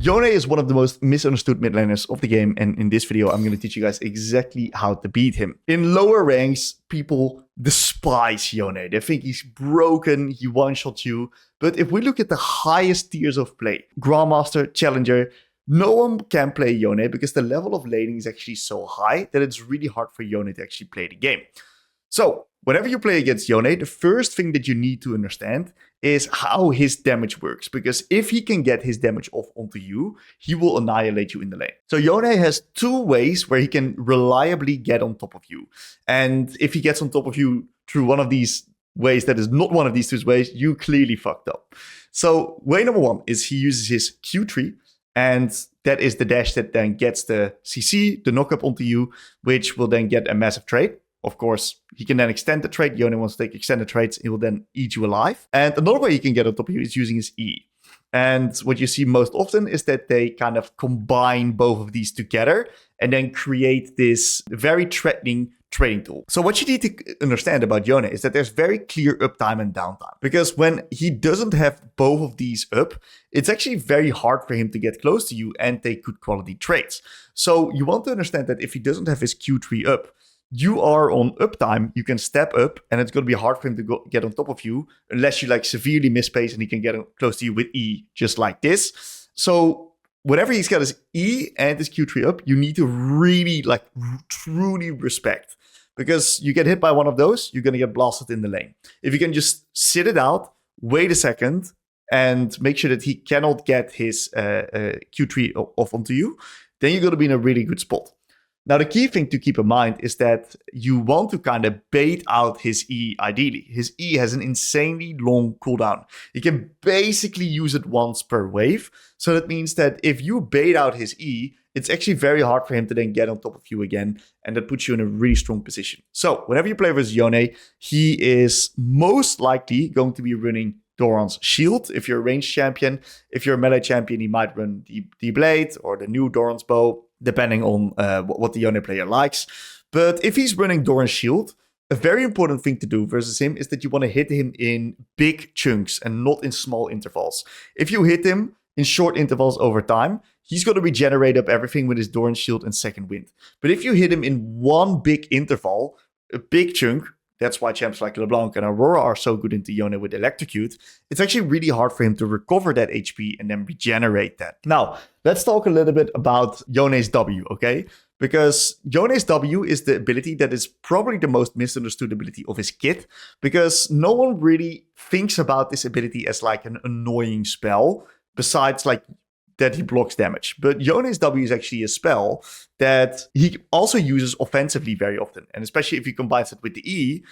Yone is one of the most misunderstood mid laners of the game, and in this video, I'm going to teach you guys exactly how to beat him. In lower ranks, people despise Yone. They think he's broken, he one-shots you. But if we look at the highest tiers of play, Grandmaster, Challenger, no one can play Yone because the level of laning is actually so high that it's really hard for Yone to actually play the game. So, whenever you play against Yone, the first thing that you need to understand is how his damage works. Because if he can get his damage off onto you, he will annihilate you in the lane. So Yone has two ways where he can reliably get on top of you. And if he gets on top of you through one of these ways that is not one of these two ways, you clearly fucked up. So way number one is he uses his Q tree. And that is the dash that then gets the CC, the knockup onto you, which will then get a massive trade. Of course, he can then extend the trade. Yone wants to take extended trades. He will then eat you alive. And another way he can get on top of you is using his E. And what you see most often is that they kind of combine both of these together and then create this very threatening trading tool. So what you need to understand about Yone is that there's very clear uptime and downtime. Because when he doesn't have both of these up, it's actually very hard for him to get close to you and take good quality trades. So you want to understand that if he doesn't have his Q3 up, you are on uptime, you can step up, and it's going to be hard for him to get on top of you unless you like severely miss pace and he can get close to you with E, just like this. So whenever he's got his E and his Q3 up, you need to really truly respect. Because you get hit by one of those, you're going to get blasted in the lane. If you can just sit it out, wait a second, and make sure that he cannot get his Q3 off onto you, then you're going to be in a really good spot. Now, the key thing to keep in mind is that you want to kind of bait out his E ideally. His E has an insanely long cooldown. You can basically use it once per wave. So that means that if you bait out his E, it's actually very hard for him to then get on top of you again. And that puts you in a really strong position. So whenever you play with Yone, he is most likely going to be running Dorans shield if you're a ranged champion. If you're a melee champion, he might run the blade or the new Dorans bow, depending on what the Yone player likes. But if he's running Dorans shield, a very important thing to do versus him is that you want to hit him in big chunks and not in small intervals. If you hit him in short intervals over time, he's going to regenerate up everything with his Dorans shield and second wind. But if you hit him in one big interval, a big chunk, that's why champs like LeBlanc and Aurora are so good into Yone with Electrocute. It's actually really hard for him to recover that HP and then regenerate that. Now, let's talk a little bit about Yone's W, okay? Because Yone's W is the ability that is probably the most misunderstood ability of his kit, because no one really thinks about this ability as like an annoying spell, besides like that he blocks damage. But Yone's W is actually a spell that he also uses offensively very often. And especially if he combines it with the E,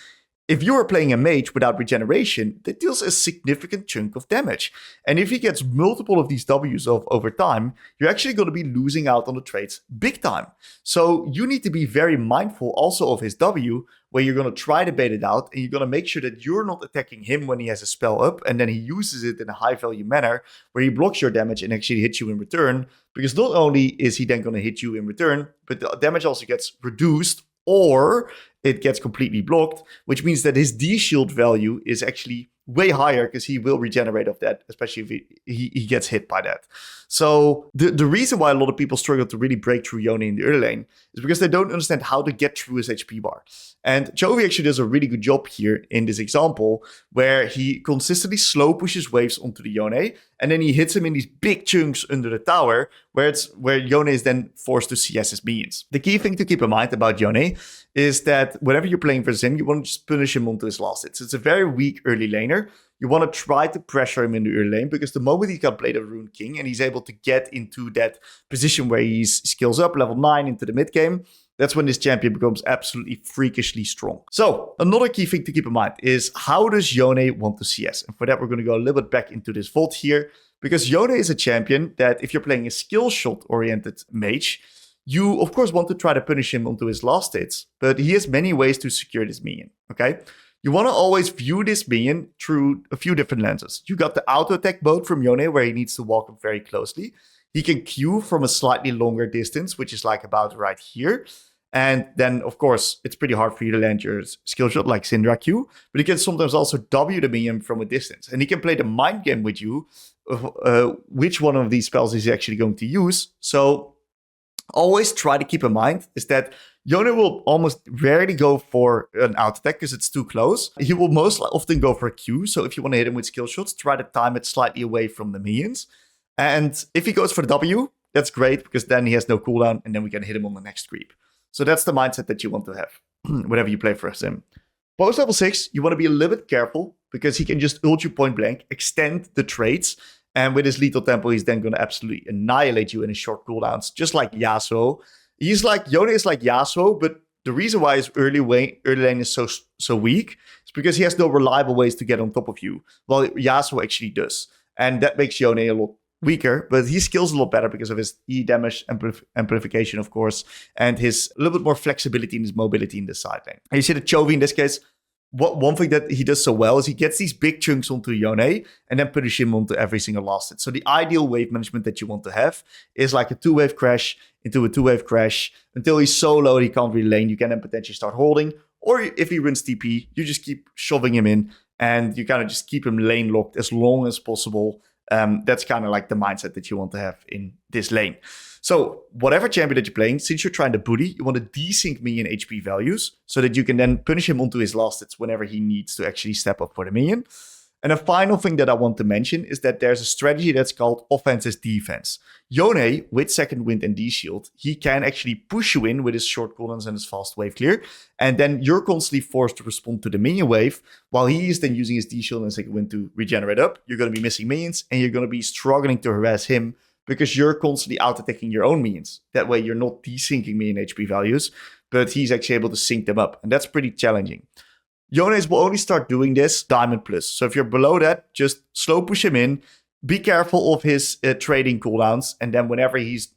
if you are playing a mage without regeneration, that deals a significant chunk of damage. And if he gets multiple of these Ws over time, you're actually going to be losing out on the trades big time. So you need to be very mindful also of his W, where you're going to try to bait it out, and you're going to make sure that you're not attacking him when he has a spell up, and then he uses it in a high value manner where he blocks your damage and actually hits you in return. Because not only is he then going to hit you in return, but the damage also gets reduced, or it gets completely blocked, which means that his D-shield value is actually way higher because he will regenerate off that, especially if he gets hit by that. So the reason why a lot of people struggle to really break through Yone in the early lane is because they don't understand how to get through his HP bar. And Chovy actually does a really good job here in this example, where he consistently slow pushes waves onto the Yone, and then he hits him in these big chunks under the tower, where Yone is then forced to CS his minions. The key thing to keep in mind about Yone is that whenever you're playing versus him, you want to just punish him onto his last hits. It's a very weak early laner. You want to try to pressure him in the early lane, because the moment he got Blade of Rune King and he's able to get into that position where he skills up level 9 into the mid game, that's when this champion becomes absolutely freakishly strong. So another key thing to keep in mind is, how does Yone want to CS? And for that, we're going to go a little bit back into this vault here, because Yone is a champion that if you're playing a skill shot oriented mage, you of course want to try to punish him onto his last hits, but he has many ways to secure this minion, okay? You want to always view this minion through a few different lenses. You got the auto attack mode from Yone, where he needs to walk up very closely. He can Q from a slightly longer distance, which is like about right here. And then, of course, it's pretty hard for you to land your skill shot like Syndra Q, but he can sometimes also W the minion from a distance. And he can play the mind game with you of which one of these spells is he actually going to use. So always try to keep in mind is that Yone will almost rarely go for an out attack because it's too close. He will most often go for a Q. So if you want to hit him with skill shots, try to time it slightly away from the minions. And if he goes for the W, that's great because then he has no cooldown and then we can hit him on the next creep. So that's the mindset that you want to have whenever you play for him. Post level 6, you want to be a little bit careful because he can just ult you point blank, extend the traits, and with his lethal tempo, he's then going to absolutely annihilate you in his short cooldowns, just like Yasuo. Yone is like Yasuo, but the reason why his early lane is so weak is because he has no reliable ways to get on top of you, while Yasuo actually does. And that makes Yone a lot weaker, but he skills a lot better because of his E damage amplification, of course, and his a little bit more flexibility in his mobility in the side lane. And you see that Chovy in this case, one thing that he does so well is he gets these big chunks onto Yone and then punish him onto every single last hit. So the ideal wave management that you want to have is like a 2-wave crash into a 2-wave crash until he's so low he can't really lane. You can then potentially start holding, or if he runs TP, you just keep shoving him in and you kind of just keep him lane locked as long as possible. That's kind of like the mindset that you want to have in this lane. So whatever champion that you're playing, since you're trying to bully, you want to desync minion HP values so that you can then punish him onto his last hits whenever he needs to actually step up for the minion. And a final thing that I want to mention is that there's a strategy that's called offense as defense. Yone, with second wind and D-shield, he can actually push you in with his short cooldowns and his fast wave clear. And then you're constantly forced to respond to the minion wave, while he is then using his D-shield and second wind to regenerate up. You're going to be missing minions, and you're going to be struggling to harass him because you're constantly out-attacking your own minions. That way, you're not desyncing minion HP values, but he's actually able to sync them up. And that's pretty challenging. Yones will only start doing this Diamond Plus. So if you're below that, just slow push him in. Be careful of his trading cooldowns. And then whenever he's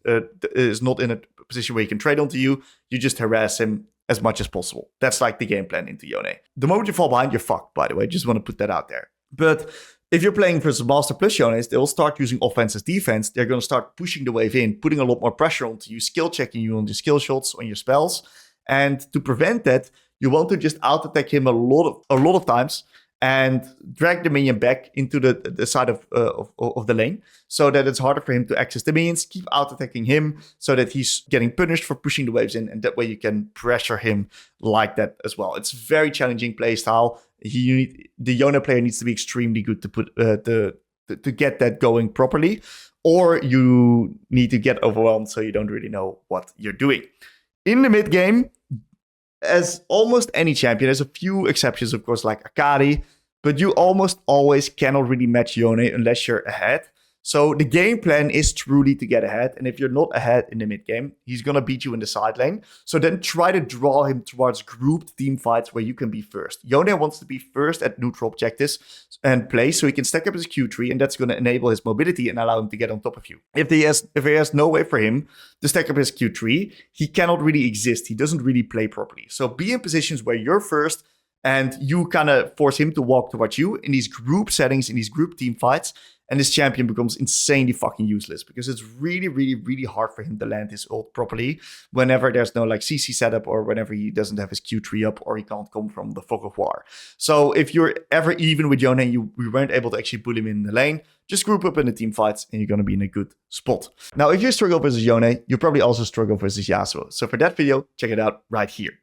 is not in a position where he can trade onto you, you just harass him as much as possible. That's like the game plan into Yone. The moment you fall behind, you're fucked, by the way. Just want to put that out there. But if you're playing versus Master Plus Yones, they'll start using offense as defense. They're going to start pushing the wave in, putting a lot more pressure onto you, skill checking you on your skill shots, on your spells. And to prevent that, you want to just out-attack him a lot of times and drag the minion back into the side of the lane so that it's harder for him to access the minions. Keep out-attacking him so that he's getting punished for pushing the waves in, and that way you can pressure him like that as well. It's very challenging playstyle. The Yone player needs to be extremely good to put to get that going properly, or you need to get overwhelmed so you don't really know what you're doing. In the mid game, as almost any champion, there's a few exceptions, of course, like Akari, but you almost always cannot really match Yone unless you're ahead. So the game plan is truly to get ahead, and if you're not ahead in the mid game, he's gonna beat you in the side lane. So then try to draw him towards grouped team fights where you can be first. Yone wants to be first at neutral objectives and play so he can stack up his Q3, and that's gonna enable his mobility and allow him to get on top of you. If he has no way for him to stack up his Q3, he cannot really exist. He doesn't really play properly. So be in positions where you're first and you kind of force him to walk towards you in these group settings, in these group team fights. And this champion becomes insanely fucking useless because it's really, really, really hard for him to land his ult properly whenever there's no like CC setup or whenever he doesn't have his Q3 up or he can't come from the fog of war. So if you're ever even with Yone and we weren't able to actually pull him in the lane, just group up in the team fights and you're going to be in a good spot. Now, if you struggle versus Yone, you probably also struggle versus Yasuo. So for that video, check it out right here.